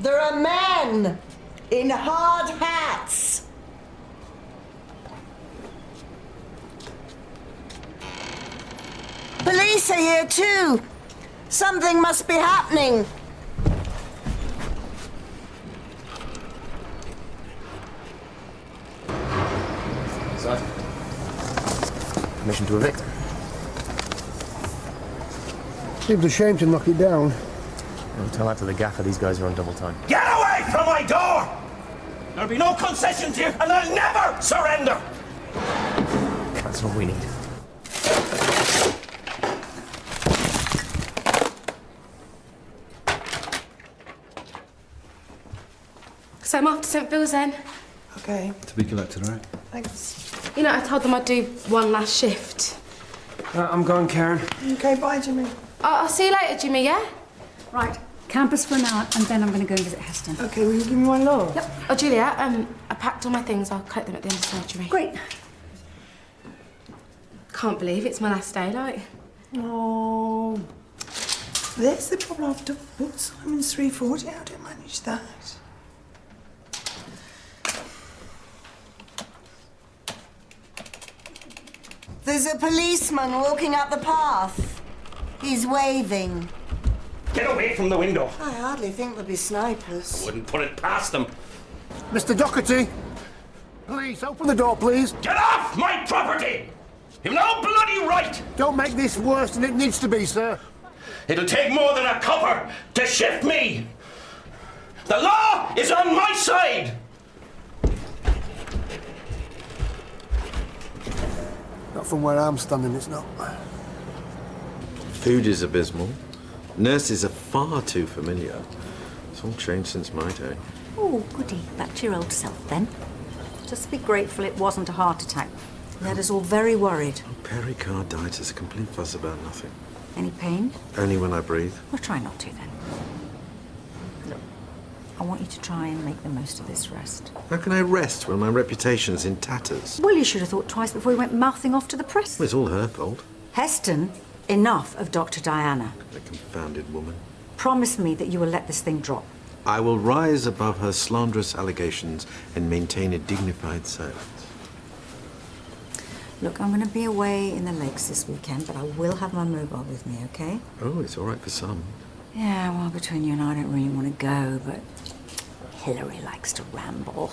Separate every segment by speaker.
Speaker 1: There are men in hard hats. Police are here too. Something must be happening.
Speaker 2: Sir. Permission to evict.
Speaker 3: Seems a shame to knock it down.
Speaker 2: I'll tell that to the gaffer. These guys are on double time.
Speaker 4: Get away from my door! There'll be no concessions here, and I'll never surrender!
Speaker 2: That's all we need.
Speaker 5: So I'm off to St. Phil's then.
Speaker 6: Okay.
Speaker 7: To be collected, all right?
Speaker 6: Thanks.
Speaker 5: You know, I told them I'd do one last shift.
Speaker 7: I'm going, Karen.
Speaker 6: Okay, bye, Jimmy.
Speaker 5: I'll see you later, Jimmy, yeah?
Speaker 8: Right, campus for an hour, and then I'm going to go and visit Heston.
Speaker 6: Okay, will you give me one look?
Speaker 5: Yep. Oh, Julia, I packed all my things. I'll collect them at the end of surgery.
Speaker 8: Great.
Speaker 5: Can't believe it's my last day, like.
Speaker 6: Oh. There's the problem after all. Simon's 340. How do you manage that?
Speaker 1: There's a policeman walking up the path. He's waving.
Speaker 4: Get away from the window.
Speaker 1: I hardly think there'll be snipers.
Speaker 4: Wouldn't put it past them.
Speaker 3: Mr. Doherty, please, open the door, please.
Speaker 4: Get off my property! You've no bloody right!
Speaker 3: Don't make this worse than it needs to be, sir.
Speaker 4: It'll take more than a copper to shift me! The law is on my side!
Speaker 3: Not from where I'm standing, it's not.
Speaker 9: Food is abysmal. Nurses are far too familiar. It's all changed since my day.
Speaker 8: Oh, goody. Back to your old self, then. Just be grateful it wasn't a heart attack. It had us all very worried.
Speaker 9: Pericarditis, a complete fuss about nothing.
Speaker 8: Any pain?
Speaker 9: Only when I breathe.
Speaker 8: Well, try not to, then. Look, I want you to try and make the most of this rest.
Speaker 9: How can I rest when my reputation's in tatters?
Speaker 8: Well, you should have thought twice before you went mouthing off to the press.
Speaker 9: Well, it's all her fault.
Speaker 8: Heston, enough of Dr. Diana.
Speaker 9: The confounded woman.
Speaker 8: Promise me that you will let this thing drop.
Speaker 9: I will rise above her slanderous allegations and maintain a dignified silence.
Speaker 8: Look, I'm going to be away in the lakes this weekend, but I will have my mobile with me, okay?
Speaker 9: Oh, it's all right for some.
Speaker 8: Yeah, well, between you and I don't really want to go, but Hillary likes to ramble.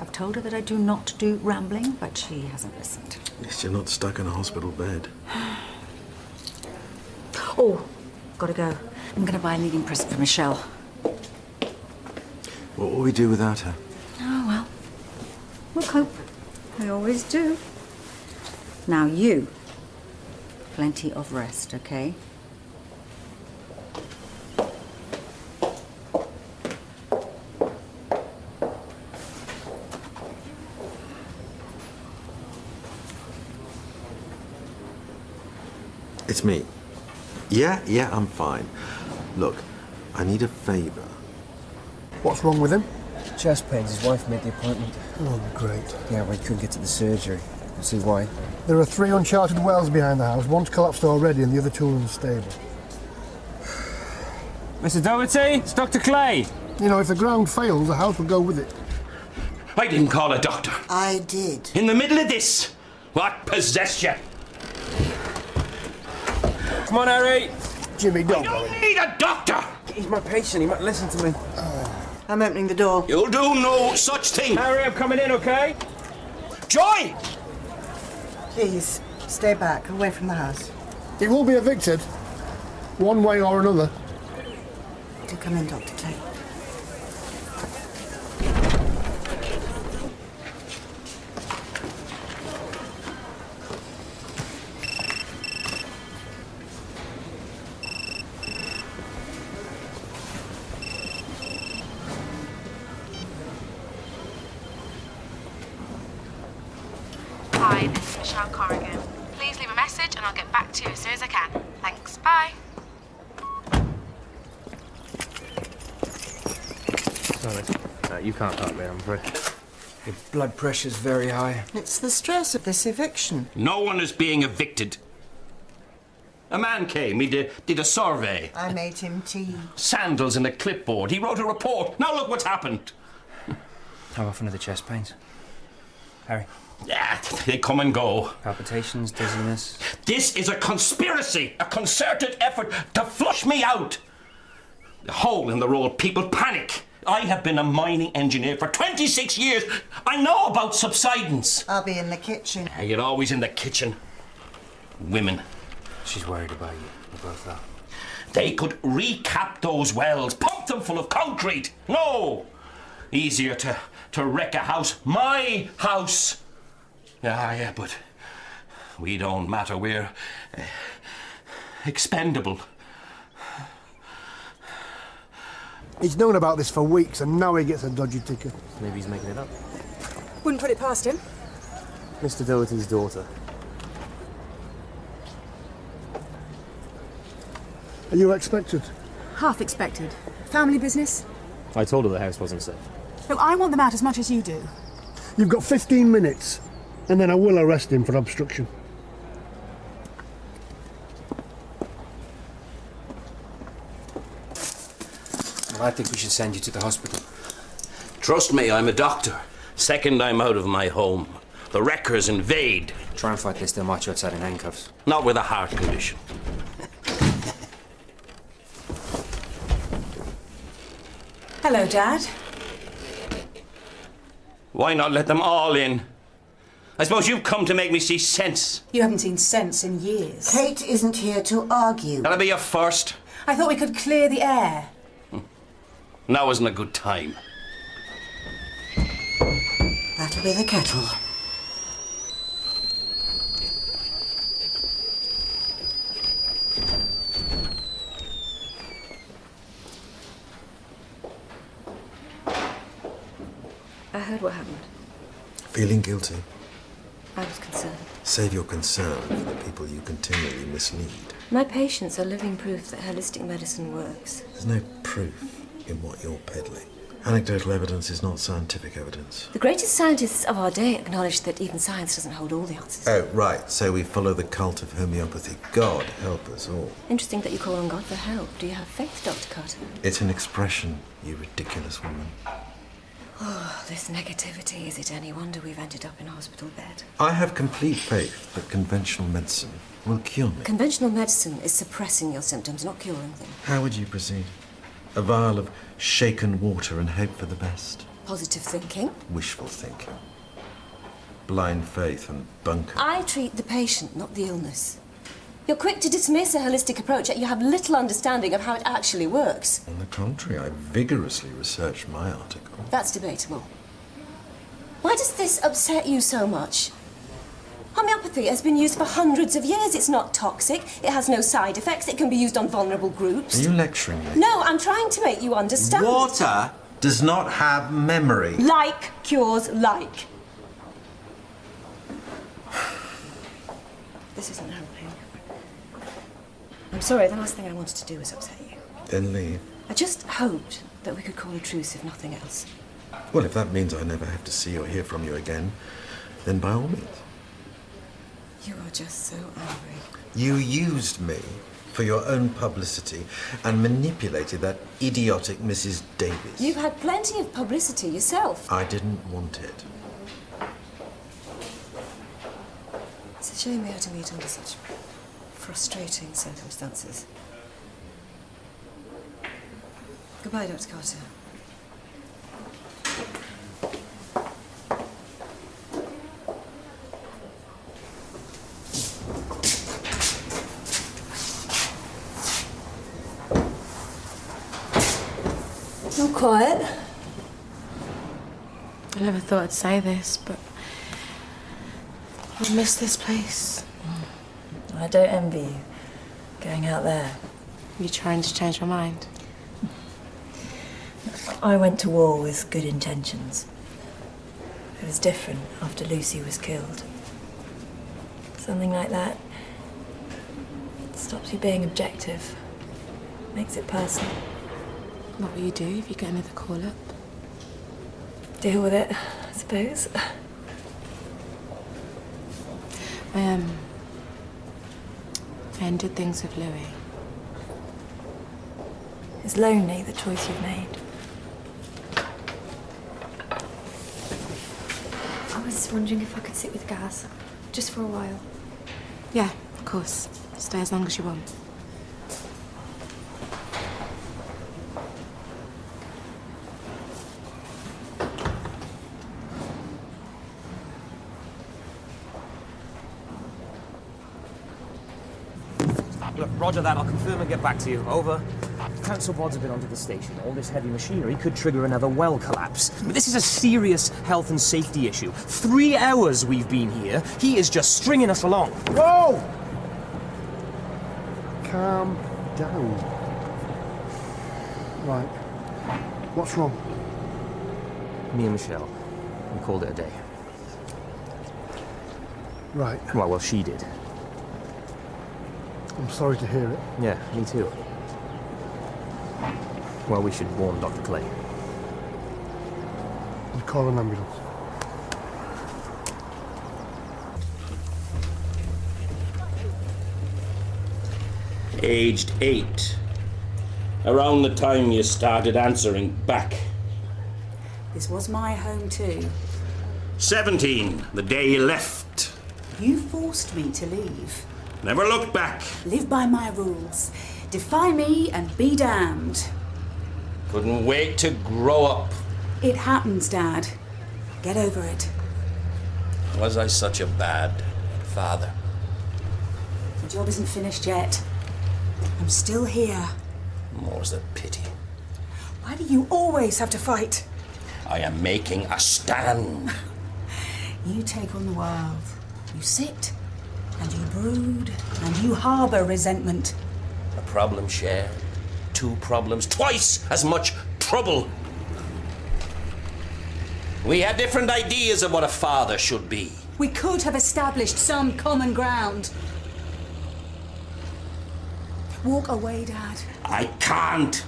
Speaker 8: I've told her that I do not do rambling, but she hasn't listened.
Speaker 9: At least you're not stuck in a hospital bed.
Speaker 8: Oh, gotta go. I'm going to buy a leaving present for Michelle.
Speaker 9: What will we do without her?
Speaker 8: Oh, well, we'll cope. We always do. Now you, plenty of rest, okay?
Speaker 9: It's me. Yeah, I'm fine. Look, I need a favor.
Speaker 3: What's wrong with him?
Speaker 2: Chest pains. His wife made the appointment.
Speaker 3: Oh, great.
Speaker 2: Yeah, well, he couldn't get to the surgery. We'll see why.
Speaker 3: There are 3 uncharted wells behind the house. One's collapsed already and the other 2 are in the stable.
Speaker 10: Mr. Doherty, it's Dr. Clay.
Speaker 3: You know, if the ground fails, the house will go with it.
Speaker 4: I didn't call a doctor.
Speaker 1: I did.
Speaker 4: In the middle of this? What possessed you?
Speaker 10: Come on, Harry.
Speaker 3: Jimmy,
Speaker 4: I
Speaker 3: don't
Speaker 4: don't
Speaker 3: worry.
Speaker 4: need a doctor!
Speaker 10: He's my patient. He might listen to me.
Speaker 1: I'm opening the door.
Speaker 4: You'll do no such thing.
Speaker 10: Harry, I'm coming in, okay?
Speaker 4: Joy!
Speaker 6: Please, stay back, away from the house.
Speaker 3: He will be evicted, one way or another.
Speaker 6: Do come in, Dr. Clay.
Speaker 5: Hi, this is Michelle Corrigan. Please leave a message and I'll get back to you as soon as I can. Thanks, bye.
Speaker 2: Sorry. You can't help me, I'm afraid.
Speaker 10: Your blood pressure's very high.
Speaker 1: It's the stress of this eviction.
Speaker 4: No one is being evicted. A man came, he did a survey.
Speaker 1: I made him tea.
Speaker 4: Sandals and a clipboard. He wrote a report. Now look what's happened.
Speaker 2: How often are the chest pains? Harry?
Speaker 4: Yeah, they come and go.
Speaker 2: Palpitations, dizziness?
Speaker 4: This is a conspiracy, a concerted effort to flush me out. The hole in the road, people panic. I have been a mining engineer for 26 years. I know about subsidence.
Speaker 1: I'll be in the kitchen.
Speaker 4: Yeah, you're always in the kitchen. Women.
Speaker 2: She's worried about you. We both are.
Speaker 4: They could recap those wells, pump them full of concrete. No! Easier to wreck a house. My house! Yeah, but we don't matter. We're expendable.
Speaker 3: He's known about this for weeks and now he gets a dodgy ticket.
Speaker 2: Maybe he's making it up.
Speaker 8: Wouldn't put it past him.
Speaker 2: Mr. Doherty's daughter.
Speaker 3: Are you expected?
Speaker 6: Half expected. Family business?
Speaker 2: I told her the house wasn't safe.
Speaker 6: Look, I want them out as much as you do.
Speaker 3: You've got 15 minutes and then I will arrest him for obstruction.
Speaker 10: Well, I think we should send you to the hospital.
Speaker 4: Trust me, I'm a doctor. Second I'm out of my home. The wreckers invade.
Speaker 10: Try and fight this, they'll march you outside in handcuffs.
Speaker 4: Not with a heart condition.
Speaker 6: Hello, Dad.
Speaker 4: Why not let them all in? I suppose you've come to make me see sense.
Speaker 6: You haven't seen sense in years.
Speaker 1: Kate isn't here to argue.
Speaker 4: That'll be your first.
Speaker 6: I thought we could clear the air.
Speaker 4: Now isn't a good time.
Speaker 1: That'll be the kettle.
Speaker 8: I heard what happened.
Speaker 9: Feeling guilty?
Speaker 8: I was concerned.
Speaker 9: Save your concern for the people you continually mislead.
Speaker 8: My patients are living proof that holistic medicine works.
Speaker 9: There's no proof in what you're peddling. Anecdotal evidence is not scientific evidence.
Speaker 8: The greatest scientists of our day acknowledge that even science doesn't hold all the answers.
Speaker 9: Oh, right. So we follow the cult of homeopathy. God help us all.
Speaker 8: Interesting that you call on God for help. Do you have faith, Dr. Carter?
Speaker 9: It's an expression, you ridiculous woman.
Speaker 8: Oh, this negativity. Is it any wonder we've ended up in a hospital bed?
Speaker 9: I have complete faith that conventional medicine will cure me.
Speaker 8: Conventional medicine is suppressing your symptoms, not curing them.
Speaker 9: How would you proceed? A vial of shaken water and hope for the best?
Speaker 8: Positive thinking.
Speaker 9: Wishful thinking. Blind faith and bunker.
Speaker 8: I treat the patient, not the illness. You're quick to dismiss a holistic approach, yet you have little understanding of how it actually works.
Speaker 9: On the contrary, I vigorously researched my article.
Speaker 8: That's debatable. Why does this upset you so much? Homeopathy has been used for hundreds of years. It's not toxic. It has no side effects. It can be used on vulnerable groups.
Speaker 9: Are you lecturing me?
Speaker 8: No, I'm trying to make you understand.
Speaker 9: Water does not have memory.
Speaker 8: Like cures like. This isn't helping. I'm sorry, the last thing I wanted to do was upset you.
Speaker 9: Then leave.
Speaker 8: I just hoped that we could call a truce, if nothing else.
Speaker 9: Well, if that means I never have to see or hear from you again, then by all means.
Speaker 8: You are just so angry.
Speaker 9: You used me for your own publicity and manipulated that idiotic Mrs. Davies.
Speaker 8: You've had plenty of publicity yourself.
Speaker 9: I didn't want it.
Speaker 8: It's a shame we had to meet under such frustrating circumstances. Goodbye, Dr. Carter.
Speaker 6: You're quiet.
Speaker 5: I never thought I'd say this, but I miss this place.
Speaker 8: I don't envy you, going out there.
Speaker 5: You trying to change my mind?
Speaker 8: I went to war with good intentions. It was different after Lucy was killed. Something like that stops you being objective, makes it personal.
Speaker 5: What will you do if you get another call-up?
Speaker 8: Deal with it, I suppose.
Speaker 5: I ended things with Louis.
Speaker 11: It's lonely, the choice you've made. I was wondering if I could sit with Gaz, just for a while.
Speaker 5: Yeah, of course. Stay as long as you want.
Speaker 2: Look, roger that. I'll confirm and get back to you. Over. Council bods have been onto the station. All this heavy machinery could trigger another well collapse. But this is a serious health and safety issue. 3 hours we've been here. He is just stringing us along.
Speaker 3: Whoa! Calm down. Right. What's wrong?
Speaker 2: Me and Michelle, we called it a day.
Speaker 3: Right.
Speaker 2: Well, she did.
Speaker 3: I'm sorry to hear it.
Speaker 2: Yeah, me too. Well, we should warn Dr. Clay.
Speaker 3: We'll call an ambulance.
Speaker 4: Aged 8. Around the time you started answering back.
Speaker 6: This was my home too.
Speaker 4: 17, the day you left.
Speaker 6: You forced me to leave.
Speaker 4: Never looked back.
Speaker 6: Live by my rules. Defy me and be damned.
Speaker 4: Couldn't wait to grow up.
Speaker 6: It happens, Dad. Get over it.
Speaker 4: Was I such a bad father?
Speaker 6: The job isn't finished yet. I'm still here.
Speaker 4: More's the pity.
Speaker 6: Why do you always have to fight?
Speaker 4: I am making a stand.
Speaker 6: You take on the world. You sit, and you brood, and you harbour resentment.
Speaker 4: A problem shared. 2 problems. Twice as much trouble. We had different ideas of what a father should be.
Speaker 6: We could have established some common ground. Walk away, Dad.
Speaker 4: I can't.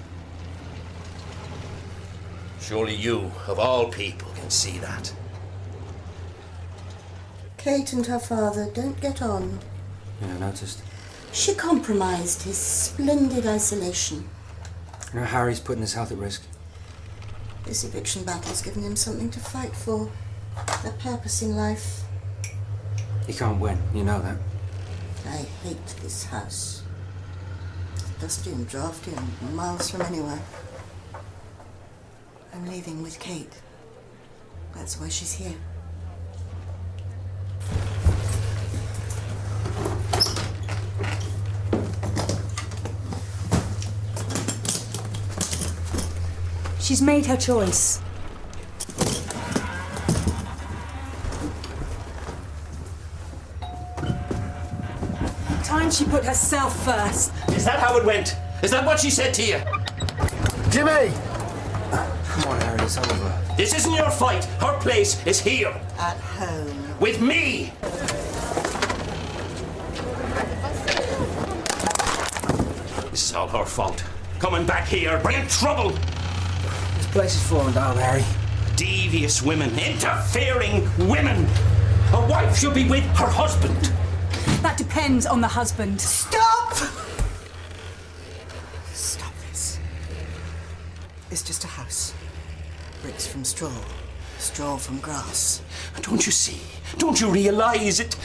Speaker 4: Surely you, of all people, can see that.
Speaker 1: Kate and her father don't get on.
Speaker 10: Yeah, I noticed.
Speaker 1: She compromised his splendid isolation.
Speaker 10: You know, Harry's putting his health at risk.
Speaker 1: This eviction battle's given him something to fight for. A purpose in life.
Speaker 10: He can't win, you know that.
Speaker 1: I hate this house. It's dusty and drafty and miles from anywhere. I'm leaving with Kate. That's why she's here.
Speaker 6: She's made her choice. Time she put herself first.
Speaker 4: Is that how it went? Is that what she said to you?
Speaker 3: Jimmy!
Speaker 10: Come on, Harry, it's over.
Speaker 4: This isn't your fight. Her place is here.
Speaker 1: At home.
Speaker 4: With me. This is all her fault. Coming back here, bringing trouble.
Speaker 10: This place is falling down, Harry.
Speaker 4: Devious women, interfering women. A wife should be with her husband.
Speaker 6: That depends on the husband.
Speaker 1: Stop! Stop this. It's just a house. Bricks from straw. Straw from grass.
Speaker 4: Don't you see? Don't you realize it?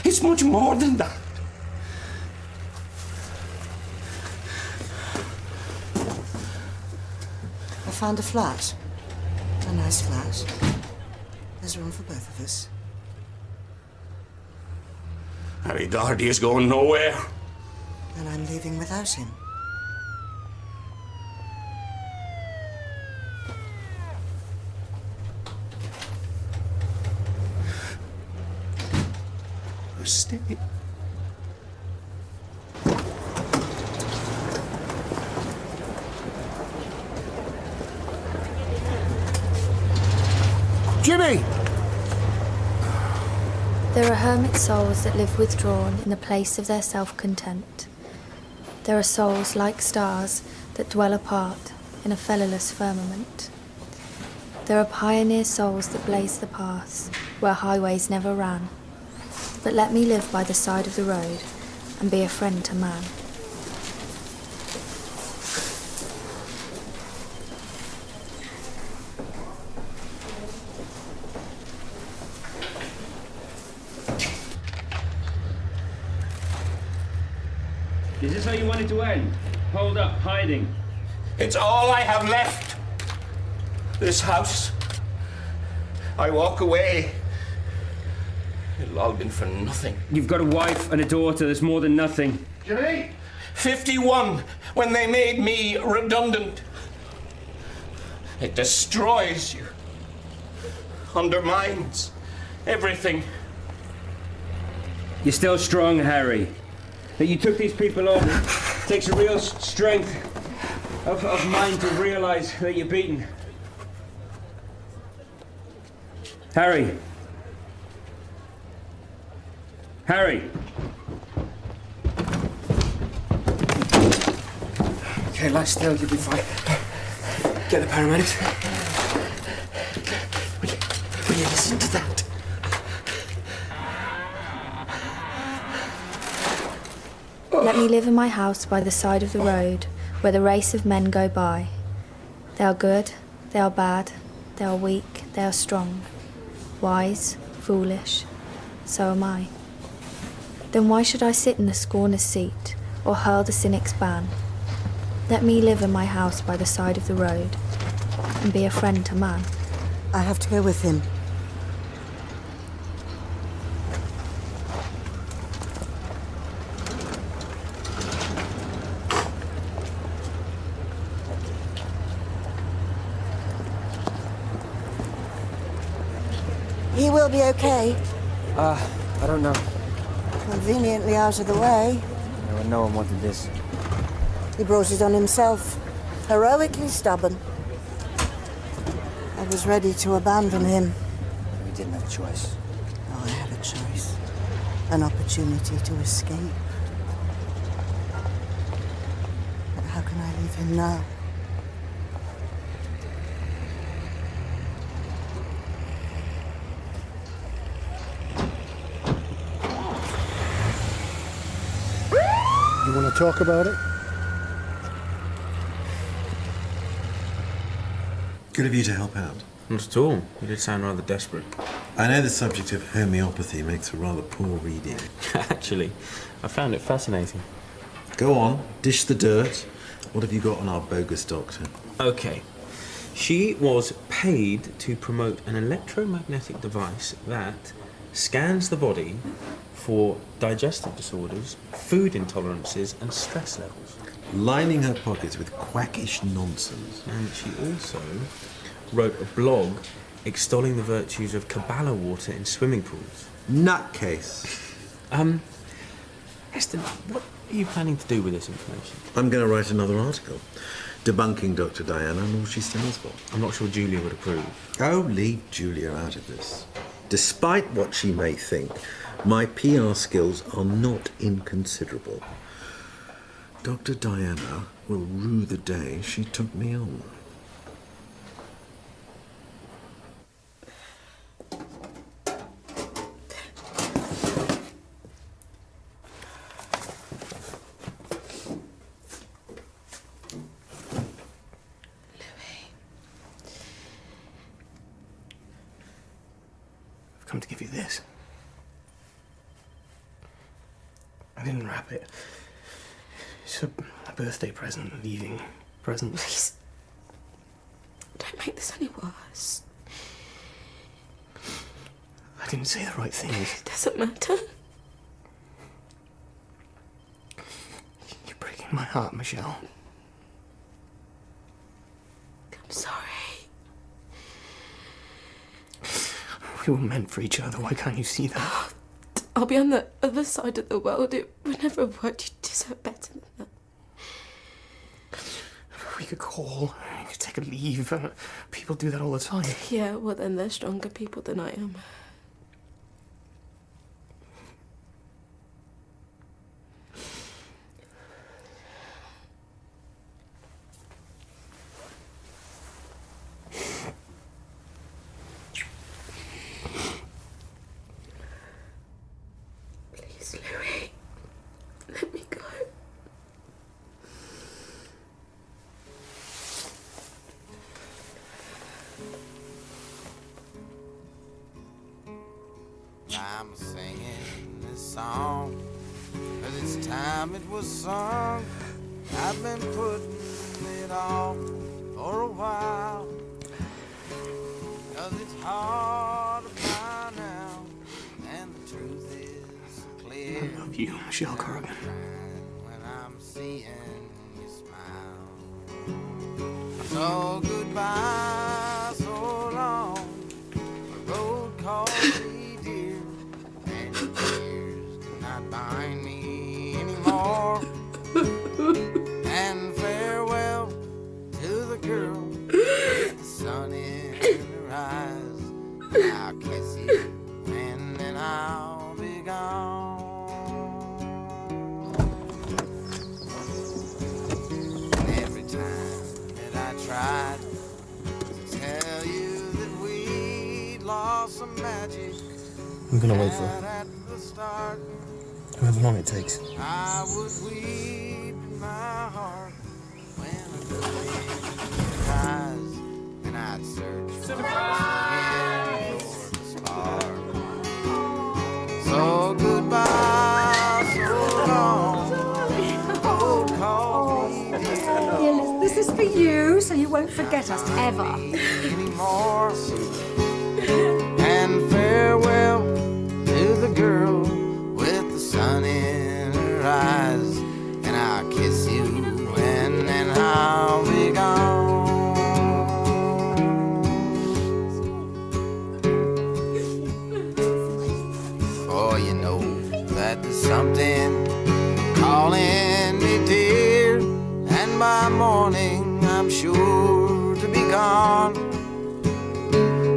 Speaker 4: It's much more than that.
Speaker 1: I found a flat. A nice flat. There's room for both of us.
Speaker 4: Harry Doherty is going nowhere.
Speaker 1: And I'm leaving without him.
Speaker 4: Stay.
Speaker 3: Jimmy!
Speaker 11: There are hermit souls that live withdrawn in the place of their self-content. There are souls like stars that dwell apart in a fellowless firmament. There are pioneer souls that blaze the paths where highways never ran. But let me live by the side of the road, and be a friend to man.
Speaker 12: Is this how you want it to end? Hold up, hiding.
Speaker 4: It's all I have left. This house. I walk away. It'll all been for nothing.
Speaker 12: You've got a wife and a daughter. There's more than nothing.
Speaker 4: Jimmy? 51 when they made me redundant. It destroys you. Undermines everything.
Speaker 12: You're still strong, Harry. That you took these people on takes a real strength of mind to realise that you're beaten. Harry. Harry.
Speaker 10: Okay, lie still, you'll be fine. Get the paramedics.
Speaker 1: Will you listen to that?
Speaker 11: Let me live in my house by the side of the road, where the race of men go by. They are good, they are bad, they are weak, they are strong, wise, foolish, so am I. Then why should I sit in the scorner's seat, or hurl the cynic's ban? Let me live in my house by the side of the road, and be a friend to man.
Speaker 1: I have to go with him. He will be okay.
Speaker 10: I don't know.
Speaker 1: Conveniently out of the way.
Speaker 10: Yeah, no one wanted this.
Speaker 1: He brought it on himself. Heroically stubborn. I was ready to abandon him.
Speaker 10: We didn't have a choice.
Speaker 1: Oh, I had a choice. An opportunity to escape. But how can I leave him now?
Speaker 3: You want to talk about it?
Speaker 9: Good of you to help out.
Speaker 7: Not at all. You did sound rather desperate.
Speaker 9: I know the subject of homeopathy makes for rather poor reading.
Speaker 7: Actually, I found it fascinating.
Speaker 9: Go on, dish the dirt. What have you got on our bogus doctor?
Speaker 7: Okay. She was paid to promote an electromagnetic device that scans the body for digestive disorders, food intolerances, and stress levels.
Speaker 9: Lining her pockets with quackish nonsense.
Speaker 7: And she also wrote a blog extolling the virtues of Kabbalah water in swimming pools.
Speaker 9: Nutcase.
Speaker 7: Heston, what are you planning to do with this information?
Speaker 9: I'm going to write another article, debunking Dr. Diana and all she stands for.
Speaker 7: I'm not sure Julia would approve.
Speaker 9: Oh, leave Julia out of this. Despite what she may think, my PR skills are not inconsiderable. Dr. Diana will rue the day she took me on.
Speaker 2: I've come to give you this. I didn't wrap it. It's a birthday present, a leaving present.
Speaker 8: Please. Don't make this any worse.
Speaker 2: I didn't say the right things.
Speaker 8: It doesn't matter.
Speaker 2: You're breaking my heart, Michelle.
Speaker 8: I'm sorry.
Speaker 2: We were meant for each other. Why can't you see that?
Speaker 8: I'll be on the other side of the world. It would never have worked. You deserve better than that.
Speaker 2: We could call. We could take a leave. People do that all the time.
Speaker 8: Yeah, well then they're stronger people than I am. Please, Louis.
Speaker 13: I'm singing this song, 'cause it's time it was sung. I've been putting it off for a while, 'cause it's hard to find out, and the truth is clear.
Speaker 2: I love you, Michelle Corrigan.
Speaker 13: When I'm seeing you smile. So goodbye, so long. The road calls me dear, and your tears cannot bind me anymore. And farewell to the girl with the sun in her eyes. I'll kiss you and then I'll be gone. And every time that I tried to tell you that we'd lost some magic,
Speaker 7: I'm gonna wait for her.
Speaker 13: at the start,
Speaker 7: However long it takes.
Speaker 13: I would weep in my heart when I looked in your eyes, and I'd search for again for the spark. So goodbye, so long. Oh, call me dear.
Speaker 14: This is for you, so you won't forget us ever.
Speaker 13: Anymore. And farewell to the girl with the sun in her eyes, and I'll kiss you and then I'll be gone. For you know that there's something calling me dear, and by morning I'm sure to be gone.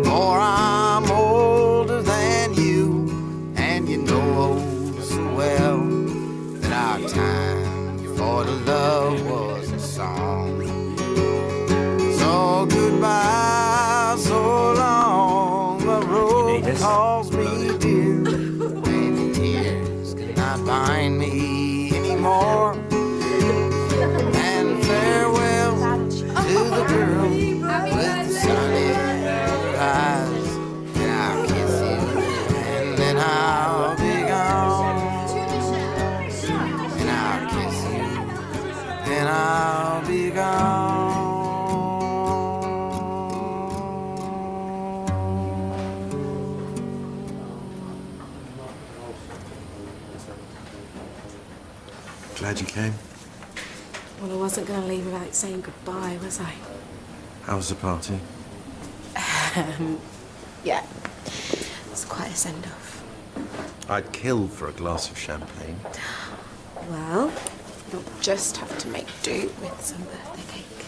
Speaker 13: For I'm older than you, and you know oh so well that our time for the love was a song. So goodbye, so long, the road calls me dear, and your tears cannot bind me anymore. And farewell to the girl with the sun in her eyes, and I'll kiss you and then I'll be gone. And I'll kiss you and I'll be gone.
Speaker 9: Glad you came.
Speaker 5: Well, I wasn't going to leave without saying goodbye, was I?
Speaker 9: How was the party?
Speaker 5: Yeah. It's quite a send-off.
Speaker 9: I'd kill for a glass of champagne.
Speaker 5: Well, you'll just have to make do with some birthday cake.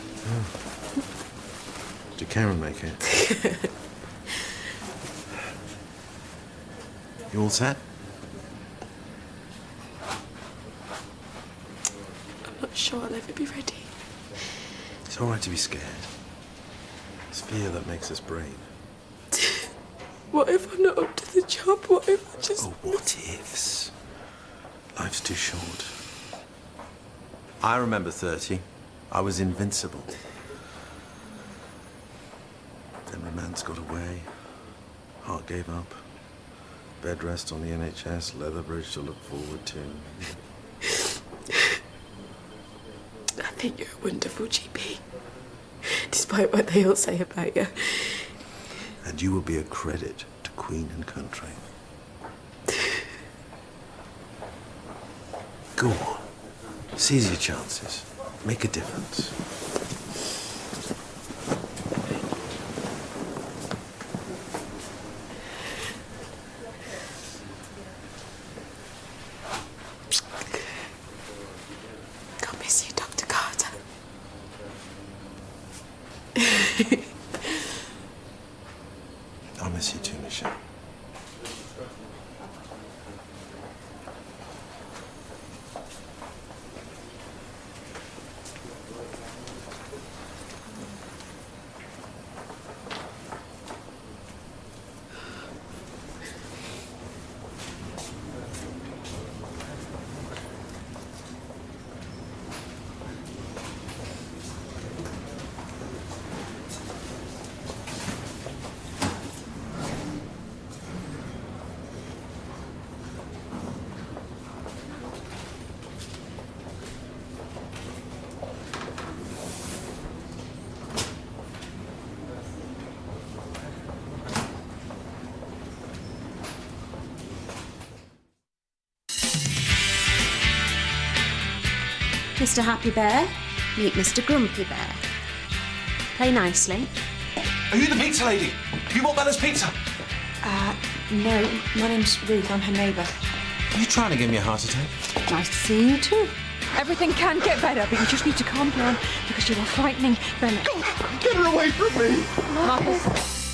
Speaker 9: Did Karen make it? You all set?
Speaker 5: I'm not sure I'll ever be ready.
Speaker 9: It's all right to be scared. It's fear that makes us brave.
Speaker 5: What if I'm not up to the job? What if I just...
Speaker 9: Oh, what ifs? Life's too short. I remember 30. I was invincible. Then romance got away. Heart gave up. Bed rest on the NHS. Leatherbridge to look forward to.
Speaker 5: I think you're a wonderful GP, despite what they all say about you.
Speaker 9: And you will be a credit to Queen and country. Go on. Seize your chances. Make a difference.
Speaker 5: God miss you, Dr. Carter.
Speaker 9: I'll miss you too, Michelle.
Speaker 15: Mr. Happy Bear, meet Mr. Grumpy Bear. Play nicely.
Speaker 4: Are you the pizza lady? You want Bella's pizza?
Speaker 16: No, my name's Ruth. I'm her neighbour.
Speaker 9: Are you trying to give me a heart attack?
Speaker 16: Nice to see you too. Everything can get better, but you just need to calm down because you are frightening Bella.
Speaker 4: Get her away from me!
Speaker 16: Marcus.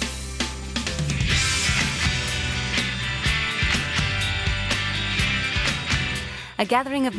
Speaker 17: A gathering of